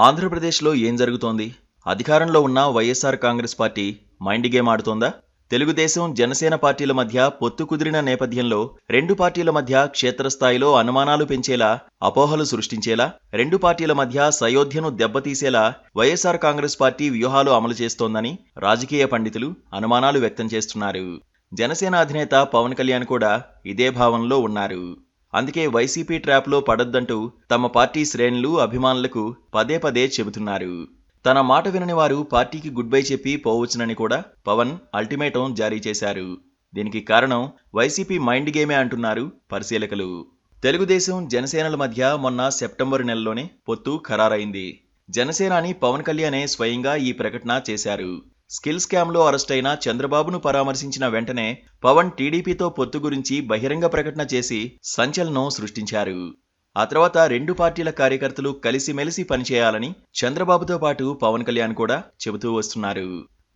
ఆంధ్రప్రదేశ్లో ఏం జరుగుతోంది? అధికారంలో ఉన్న YSR Congress party mind game ఆడుతోందా? తెలుగుదేశం, జనసేన పార్టీల మధ్య పొత్తు కుదిరిన నేపథ్యంలో రెండు పార్టీల మధ్య క్షేత్రస్థాయిలో అనుమానాలు పెంచేలా, అపోహలు సృష్టించేలా, రెండు పార్టీల మధ్య సయోధ్యను దెబ్బతీసేలా వైఎస్ఆర్ కాంగ్రెస్ పార్టీ వ్యూహాలు అమలు చేస్తోందని రాజకీయ పండితులు అనుమానాలు వ్యక్తం చేస్తున్నారు. జనసేన అధినేత పవన్ కళ్యాణ్ కూడా ఇదే భావనలో ఉన్నారు. అందుకే వైసీపీ ట్రాప్లో పడొద్దంటూ తమ పార్టీ శ్రేణులు, అభిమానులకు పదే పదే చెబుతున్నారు. తన మాట వినని వారు పార్టీకి గుడ్ బై చెప్పి పోవచ్చునని కూడా పవన్ అల్టిమేటం జారీ చేశారు. దీనికి కారణం వైసీపీ మైండ్ గేమే అంటున్నారు పరిశీలకులు. తెలుగుదేశం, జనసేనల మధ్య మొన్న సెప్టెంబర్ నెలలోనే పొత్తు ఖరారైంది. జనసేనాని పవన్ కళ్యాణే స్వయంగా ఈ ప్రకటన చేశారు. స్కిల్ స్కామ్లో అరెస్టైన చంద్రబాబును పరామర్శించిన వెంటనే పవన్ టీడీపీతో పొత్తు గురించి బహిరంగ ప్రకటన చేసి సంచలనం సృష్టించారు. ఆ తర్వాత రెండు పార్టీల కార్యకర్తలు కలిసిమెలిసి పనిచేయాలని చంద్రబాబుతో పాటు పవన్ కళ్యాణ్ కూడా చెబుతూ వస్తున్నారు.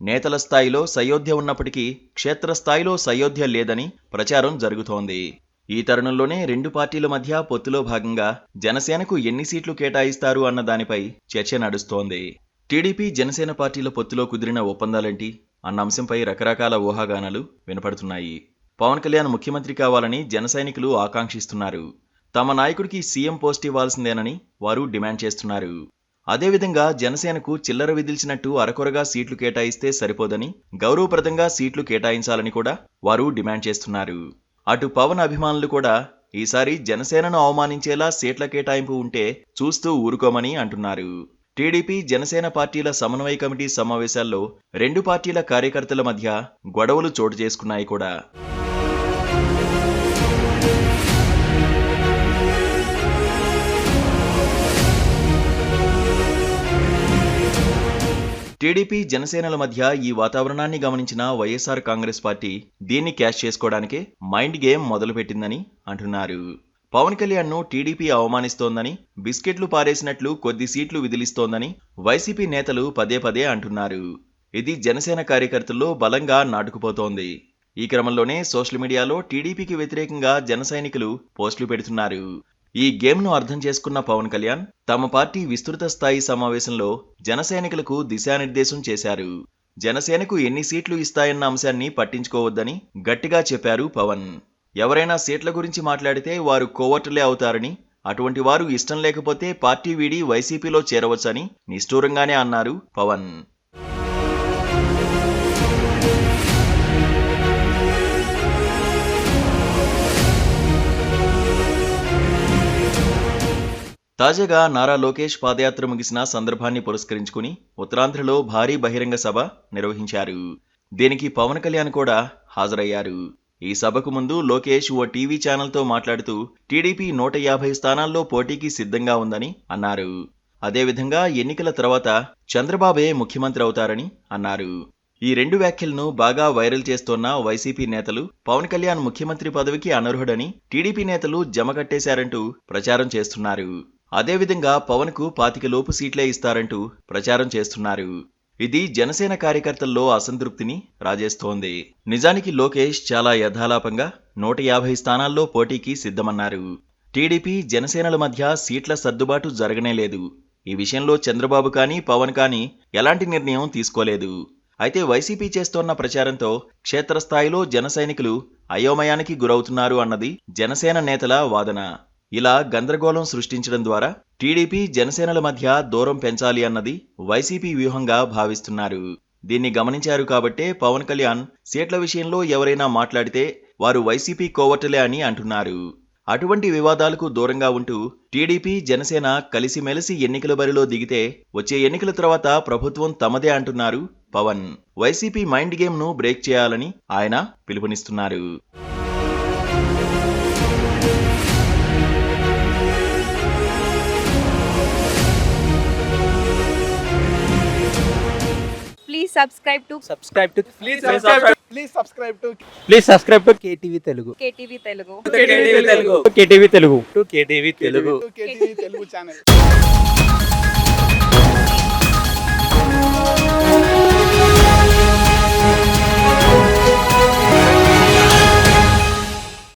నేతల స్థాయిలో సయోధ్య ఉన్నప్పటికీ క్షేత్రస్థాయిలో సయోధ్య లేదని ప్రచారం జరుగుతోంది. ఈ తరుణంలోనే రెండు పార్టీల మధ్య పొత్తులో భాగంగా జనసేనకు ఎన్ని సీట్లు కేటాయిస్తారు అన్న దానిపై చర్చ నడుస్తోంది. టీడీపీ, జనసేన పార్టీల పొత్తులో కుదిరిన ఒప్పందాలేంటి అన్న అంశంపై రకరకాల ఊహాగానాలు వినపడుతున్నాయి. పవన్ కళ్యాణ్ ముఖ్యమంత్రి కావాలని జన సైనికులు ఆకాంక్షిస్తున్నారు. తమ నాయకుడికి సీఎం పోస్ట్ ఇవ్వాల్సిందేనని వారు డిమాండ్ చేస్తున్నారు. అదేవిధంగా జనసేనకు చిల్లర విధిల్చినట్టు అరకొరగా సీట్లు కేటాయిస్తే సరిపోదని గౌరవప్రదంగా సీట్లు కేటాయించాలని కూడా వారు డిమాండ్ చేస్తున్నారు. అటు పవన్ అభిమానులు కూడా ఈసారి జనసేనను అవమానించేలా సీట్ల కేటాయింపు ఉంటే చూస్తూ ఊరుకోమని అంటున్నారు. టీడీపీ, జనసేన పార్టీల సమన్వయ కమిటీ సమావేశాల్లో రెండు పార్టీల కార్యకర్తల మధ్య గొడవలు చోటు చేసుకున్నాయి కూడా. టీడీపీ, జనసేనల మధ్య ఈ వాతావరణాన్ని గమనించిన వైఎస్ఆర్ కాంగ్రెస్ పార్టీ దీన్ని క్యాష్ చేసుకోవడానికే మైండ్ గేమ్ మొదలుపెట్టిందని అంటున్నారు. పవన్ కళ్యాణ్ను టీడీపీ అవమానిస్తోందని, బిస్కెట్లు పారేసినట్లు కొద్ది సీట్లు విదిలిస్తోందని వైసీపీ నేతలు పదే పదే అంటున్నారు. ఇది జనసేన కార్యకర్తల్లో బలంగా నాటుకుపోతోంది. ఈ క్రమంలోనే సోషల్ మీడియాలో టీడీపీకి వ్యతిరేకంగా జన సైనికులు పోస్టులు పెడుతున్నారు. ఈ గేమ్ను అర్థం చేసుకున్న పవన్ కళ్యాణ్ తమ పార్టీ విస్తృత స్థాయి సమావేశంలో జన సైనికులకు దిశానిర్దేశం చేశారు. జనసేనకు ఎన్ని సీట్లు ఇస్తాయన్న అంశాన్ని పట్టించుకోవద్దని గట్టిగా చెప్పారు పవన్. ఎవరైనా సీట్ల గురించి మాట్లాడితే వారు కోవర్టులే అవుతారని, అటువంటి వారు ఇష్టం లేకపోతే పార్టీ వీడి వైసీపీలో చేరవచ్చని నిష్ఠూరంగానే అన్నారు పవన్. తాజాగా నారా లోకేష్ పాదయాత్ర ముగిసిన సందర్భాన్ని పురస్కరించుకుని ఉత్తరాంధ్రలో భారీ బహిరంగ సభ నిర్వహించారు. దీనికి పవన్ కళ్యాణ్ కూడా హాజరయ్యారు. ఈ సభకు ముందు లోకేష్ ఓ టీవీ ఛానల్తో మాట్లాడుతూ టీడీపీ 150 స్థానాల్లో పోటీకి సిద్ధంగా ఉందని అన్నారు. అదేవిధంగా ఎన్నికల తర్వాత చంద్రబాబే ముఖ్యమంత్రి అవుతారని అన్నారు. ఈ రెండు వ్యాఖ్యలను బాగా వైరల్ చేస్తోన్న వైసీపీ నేతలు పవన్ కళ్యాణ్ ముఖ్యమంత్రి పదవికి అనర్హుడని టీడీపీ నేతలు జమకట్టేశారంటూ ప్రచారం చేస్తున్నారు. అదేవిధంగా పవన్కు 25 లోపు సీట్లే ఇస్తారంటూ ప్రచారం చేస్తున్నారు. ఇది జనసేన కార్యకర్తల్లో అసంతృప్తిని రాజేస్తోంది. నిజానికి లోకేష్ చాలా యథాలాపంగా 150 స్థానాల్లో పోటీకి సిద్ధమన్నారు. టీడీపీ, జనసేనల మధ్య సీట్ల సర్దుబాటు జరగనేలేదు. ఈ విషయంలో చంద్రబాబు కానీ, పవన్ కానీ ఎలాంటి నిర్ణయం తీసుకోలేదు. అయితే వైసీపీ చేస్తోన్న ప్రచారంతో క్షేత్రస్థాయిలో జన సైనికులు అయోమయానికి గురవుతున్నారు అన్నది జనసేన నేతల వాదన. ఇలా గందరగోళం సృష్టించడం ద్వారా టీడీపీ, జనసేనల మధ్య దూరం పెంచాలి అన్నది వైసీపీ వ్యూహంగా భావిస్తున్నారు. దీన్ని గమనించారు కాబట్టే పవన్ కళ్యాణ్ సీట్ల విషయంలో ఎవరైనా మాట్లాడితే వారు వైసీపీ కోవర్టులే అని అంటున్నారు. అటువంటి వివాదాలకు దూరంగా ఉంటూ టీడీపీ, జనసేన కలిసిమెలిసి ఎన్నికల బరిలో దిగితే వచ్చే ఎన్నికల తర్వాత ప్రభుత్వం తమదే అంటున్నారు పవన్. వైసీపీ మైండ్ గేమ్ను బ్రేక్ చేయాలని ఆయన పిలుపునిస్తున్నారు. subscribe to KTV Telugu. KTV Telugu KTV Telugu channel.